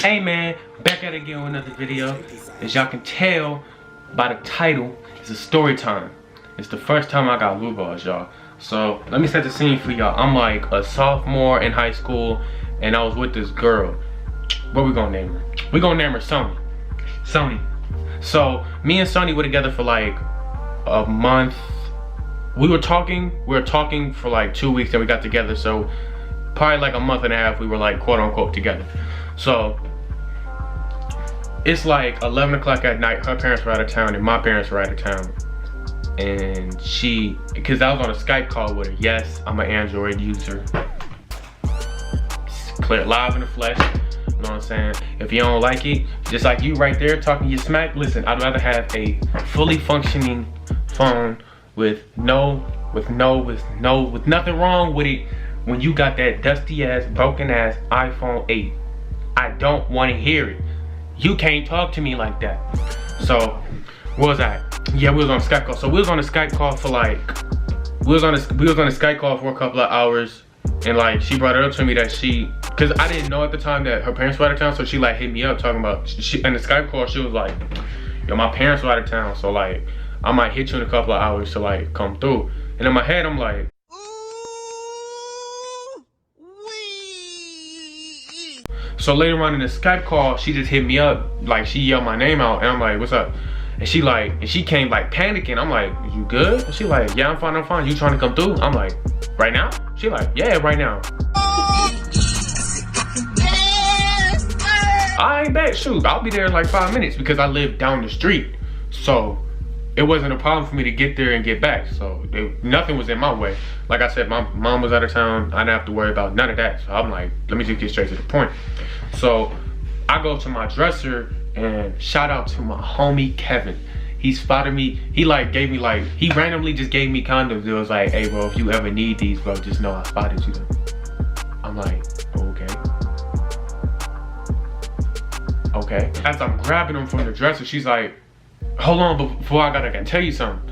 Hey man, back at it again with another video. As y'all can tell by the title, it's a story time. It's the first time I got blue balls, y'all. So let me set the scene for y'all. I'm like a sophomore in high school and I was with this girl. What we gonna name her? We gonna name her Sony. Sony. So me and Sony were together for like a month. We were talking for like 2 weeks and we got together. So probably like a month and a half we were like quote unquote together. So it's like 11 o'clock at night. Her parents were out of town and my parents were out of town. And because I was on a Skype call with her. Yes, I'm an Android user. It's clear, live in the flesh. You know what I'm saying? If you don't like it, just like you right there talking your smack, listen, I'd rather have a fully functioning phone with nothing wrong with it when you got that dusty ass, broken ass iPhone 8. I don't want to hear it. You can't talk to me like that. So, what was I? Yeah, we was on a Skype call. So we was on a Skype call for like, we was on a Skype call for a couple of hours, and like she brought it up to me that cause I didn't know at the time that her parents were out of town, so she like hit me up talking about, in the Skype call she was like, yo, my parents were out of town, so like, I might hit you in a couple of hours to like come through. And in my head, I'm like, so later on in the Skype call, she just hit me up, like she yelled my name out, and I'm like, what's up? And she came like panicking. I'm like, you good? And she like, yeah, I'm fine. You trying to come through? I'm like, right now? She like, yeah, right now. I ain't bet, shoot, I'll be there in like 5 minutes because I live down the street. So it wasn't a problem for me to get there and get back. So nothing was in my way. Like I said, my mom was out of town. I didn't have to worry about none of that. So I'm like, let me just get straight to the point. So I go to my dresser and shout out to my homie Kevin. He spotted me. He like gave me like, he randomly just gave me condoms. It was like, hey bro, if you ever need these, bro, just know I spotted you. I'm like, okay. As I'm grabbing them from the dresser, she's like, hold on, before I gotta tell you something.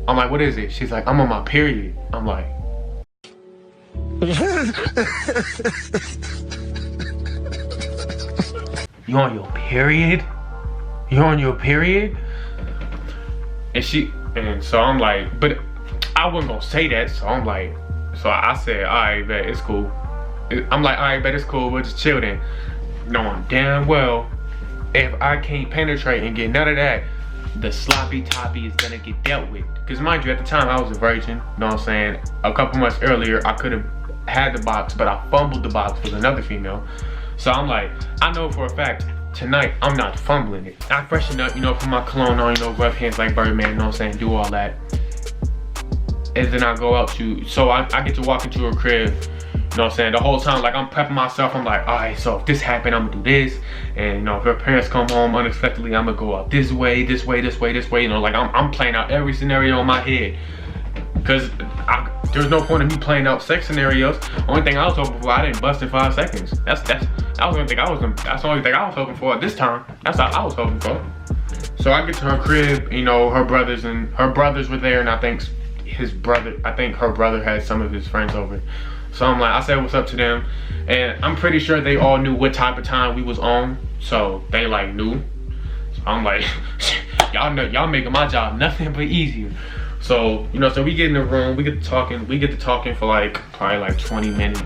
I'm like, what is it? She's like, I'm on my period. I'm like, you on your period? You on your period? And so I'm like, but I wasn't gonna say that. So I'm like, so I said, all right, bet, it's cool. I'm like, all right, bet, it's cool. We'll just chill then. Knowing damn well, if I can't penetrate and get none of that, the sloppy toppy is gonna get dealt with. Because mind you, at the time I was a virgin, you know what I'm saying? A couple months earlier, I could have had the box, but I fumbled the box with another female. So I'm like, I know for a fact, tonight, I'm not fumbling it. I freshen up, you know, put my cologne on, you know, rough hands like Birdman, you know what I'm saying, do all that. And then I go out so I get to walk into her crib, you know what I'm saying, the whole time, like I'm prepping myself, I'm like, all right, so if this happened, I'm gonna do this. And you know, if her parents come home unexpectedly, I'm gonna go out this way, you know, like I'm playing out every scenario in my head. Cause there's no point in me playing out sex scenarios. Only thing I was hoping for, I didn't bust in 5 seconds. That's the only thing I was hoping for at this time. That's all I was hoping for. So I get to her crib, you know, her brothers were there, and I think her brother had some of his friends over. So I'm like, I said what's up to them, and I'm pretty sure they all knew what type of time we was on, so they like knew. So I'm like, y'all know, y'all making my job nothing but easier. So, you know, so we get in the room, we get to talking for like probably like 20 minutes.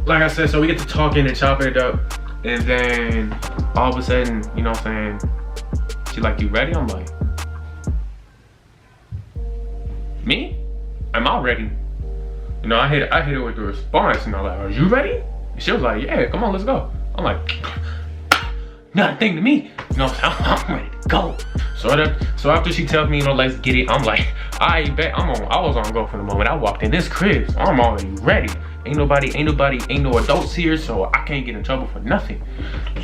Like I said, so we get to talking and chopping it up, and then all of a sudden, you know what I'm saying, she like, you ready? I'm like, me? Am I ready? You know, I hit her with the response, and I'm like, are you ready? And she was like, yeah, come on, let's go. I'm like, nothing to me. You know, I'm ready to go. So after she tells me, you know, let's get it, I'm like, I bet I was on go for the moment. I walked in this crib, so I'm already ready. Ain't no adults here, so I can't get in trouble for nothing.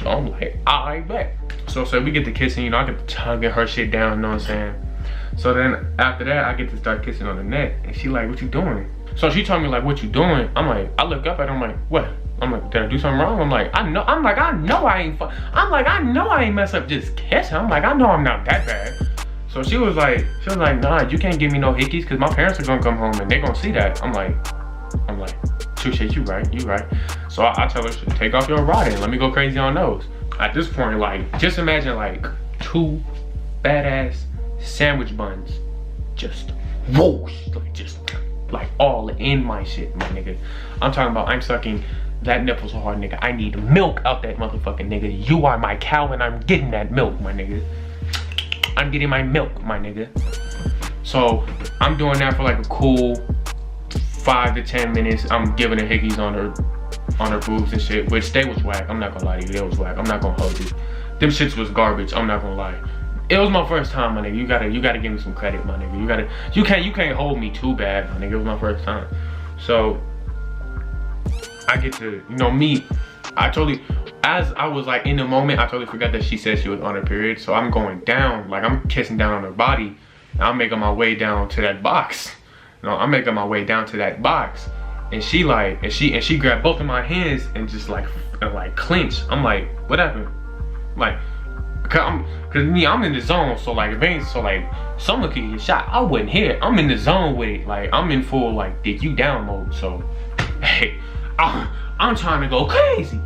So I'm like, I bet. So we get to kissing, you know, I get to tugging her shit down, you know what I'm saying? So then after that, I get to start kissing on the neck, and she like, what you doing? So she told me like, what you doing? I'm like, I look up at her, I'm like, what? I'm like, did I do something wrong? I know I ain't mess up just kissing. I'm like, I know I'm not that bad. So she was like, nah, you can't give me no hickeys because my parents are gonna come home and they're gonna see that. I'm like, touche, you right. So I tell her, take off your rod and let me go crazy on those. At this point, like, just imagine like 2 badass sandwich buns just whoosh, like just like all in my shit, my nigga. I'm talking about I'm sucking that nipple so hard, nigga. I need milk out that motherfucking nigga. You are my cow and I'm getting that milk, my nigga. I'm getting my milk, my nigga. So I'm doing that for like a cool 5 to 10 minutes. I'm giving her hickeys on her boobs and shit, which they was whack. I'm not gonna lie to you, they was whack. I'm not gonna hold you. Them shits was garbage. I'm not gonna lie. It was my first time, my nigga. You gotta give me some credit, my nigga. You can't hold me too bad, my nigga. It was my first time. So I get to, you know, as I was like in the moment, I totally forgot that she said she was on her period. So I'm going down, like I'm kissing down on her body. And I'm making my way down to that box. You know, I'm making my way down to that box. And she like, and she grabbed both of my hands and just like clench. I'm like, what happened? Like, cause I'm in the zone, so like, someone could get shot. I wouldn't hear it. I'm in the zone with it. Like, I'm in full like dig you down mode. So, hey, I'm trying to go crazy.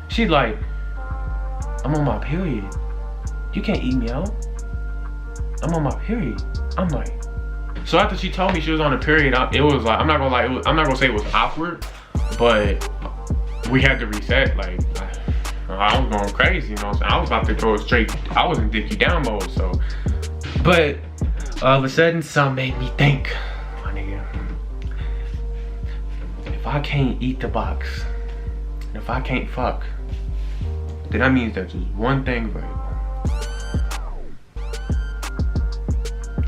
She like, I'm on my period. You can't eat me out. I'm on my period. I'm like, so after she told me she was on her period, it was like, I'm not gonna lie, I'm not gonna say it was awkward, but we had to reset. Like, I was going crazy, you know what I'm saying? I was about to throw it straight. I was in dick you down mode, so. But all of a sudden, something made me think, my nigga, if I can't eat the box, if I can't fuck, then that means that there's one thing right.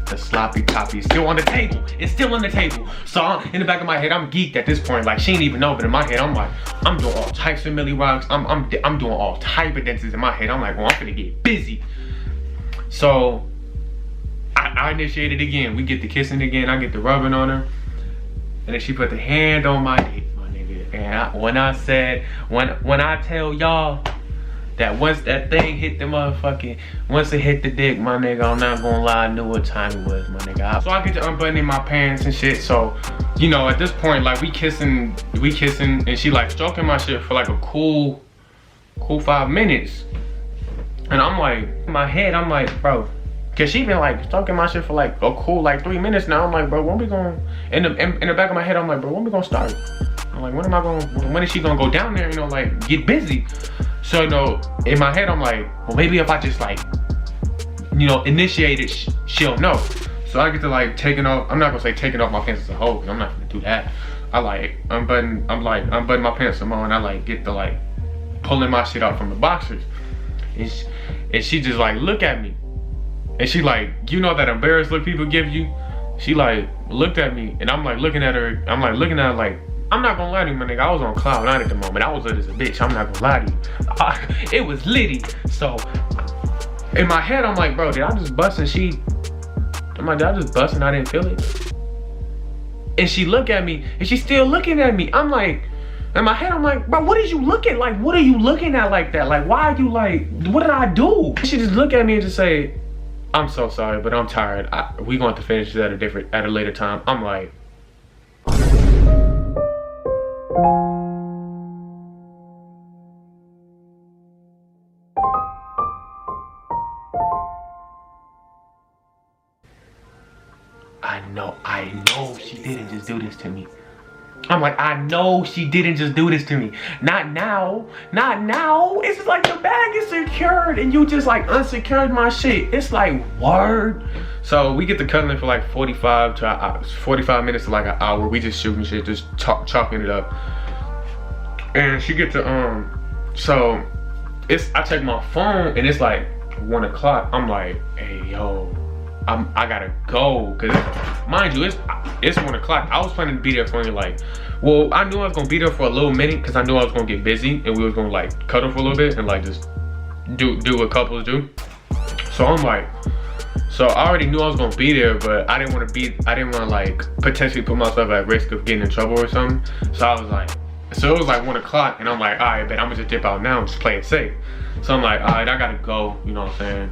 The sloppy toppy is still on the table. It's still on the table. So in the back of my head, I'm geeked at this point. Like, she ain't even know, but in my head, I'm like, I'm doing all types of milli rocks. I'm doing all type of dances in my head. I'm like, well, I'm gonna get busy. So I initiated again. We get the kissing again. I get the rubbing on her, and then she put the hand on my dick, my nigga. And when I tell y'all that once that thing hit the motherfucking, once it hit the dick, my nigga, I'm not gonna lie, I knew what time it was, my nigga. So I get to unbuttoning my pants and shit. So, you know, at this point, like, we kissing, and she like stroking my shit for like a cool 5 minutes. And I'm like, in my head, I'm like, bro, cause she been like stroking my shit for like a cool like 3 minutes now. I'm like, bro, when we gonna, in the back of my head, I'm like, bro, when we gonna start? I'm like, when is she gonna go down there, you know, like, get busy? So, you know, in my head, I'm like, well, maybe if I just like, you know, initiate it, she'll know. So I get to like taking off, I'm not gonna say taking off my pants as a whole, cause I'm not gonna do that. I like, unbutton my pants some more, and I like get to like pulling my shit out from the boxers. And she just like look at me. And she like, you know that embarrassed look people give you? She like looked at me, and I'm like looking at her, like, I'm not gonna lie to you, my nigga, I was on cloud 9 at the moment. I was lit as a bitch, I'm not gonna lie to you. It was litty. So, in my head, I'm like, bro, did I just bust? And I'm like, did I just bust and I didn't feel it? And she looked at me, and she's still looking at me. I'm like, in my head, I'm like, bro, what did you look at? Like, what are you looking at like that? Like, why are you like, what did I do? She just look at me and just say, I'm so sorry, but I'm tired. We going to finish this at a later time. I'm like, I know she didn't just do this to me. I'm like, I know she didn't just do this to me. Not now. It's just like the bag is secured and you just like unsecured my shit. It's like, word. So we get to cuddling for like 45 minutes to like an hour. We just shooting shit, just chalking it up. And she get to, so I check my phone and it's like 1 o'clock. I'm like, hey, yo. I gotta go, cause mind you, it's 1 o'clock. I was planning to be there for only like, well, I knew I was gonna be there for a little minute, cause I knew I was gonna get busy and we was gonna like cuddle for a little bit and like just do what couples do. So I'm like, so I already knew I was gonna be there, but I didn't want to like potentially put myself at risk of getting in trouble or something. So I was like, so it was like 1 o'clock and I'm like, all right, bet I'm gonna just dip out now and just play it safe. So I'm like, all right, I gotta go, you know what I'm saying?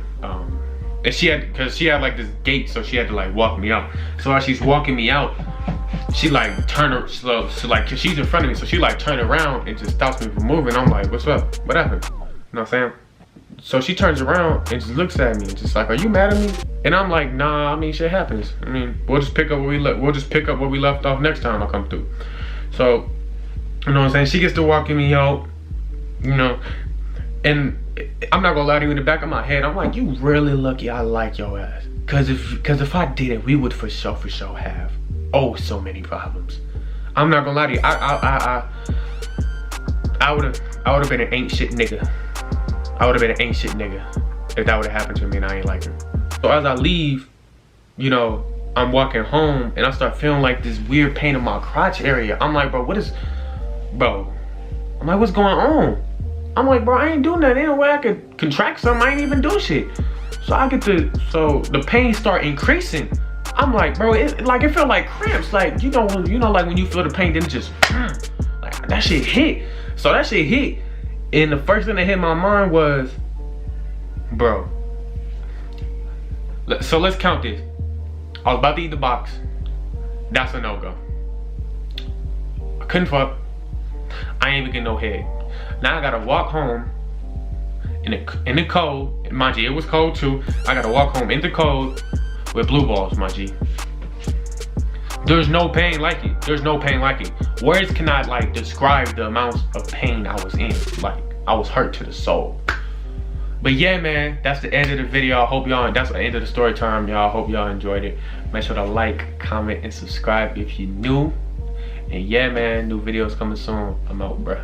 And cause she had like this gate, so she had to like walk me out. So as she's walking me out, she like so like, cause she's in front of me, so she like turned around and just stops me from moving. I'm like, what's up? What happened? You know what I'm saying? so she turns around and just looks at me and just like, are you mad at me? And I'm like, nah, I mean, shit happens. I mean, we'll just pick up where we left off next time I come through. So, you know what I'm saying? She gets to walking me out, you know, and I'm not gonna lie to you, in the back of my head, I'm like, you really lucky I like your ass. Cause if I didn't, we would for sure have so many problems. I'm not gonna lie to you, I would have been an ain't shit nigga. I would have been an ain't shit nigga if that would have happened to me and I ain't like her. So as I leave, you know, I'm walking home and I start feeling like this weird pain in my crotch area. I'm like, bro, what's going on? I'm like, bro, I ain't doing that. Ain't no way I could contract something. I ain't even do shit. So the pain start increasing. I'm like, bro, it felt like cramps. Like, you know, like when you feel the pain, then it just, like that shit hit. So that shit hit. And the first thing that hit my mind was, bro. So let's count this. I was about to eat the box. That's a no-go. I couldn't fuck. I ain't even getting no head. Now I gotta walk home in the cold. And mind you, it was cold too. I gotta walk home in the cold with blue balls, my G. There's no pain like it. There's no pain like it. Words cannot like describe the amounts of pain I was in. Like, I was hurt to the soul. But yeah, man, that's the end of the video. I hope y'all, that's the end of the story time, y'all. Hope y'all enjoyed it. Make sure to like, comment, and subscribe if you're new. And yeah, man, new videos coming soon. I'm out, bruh.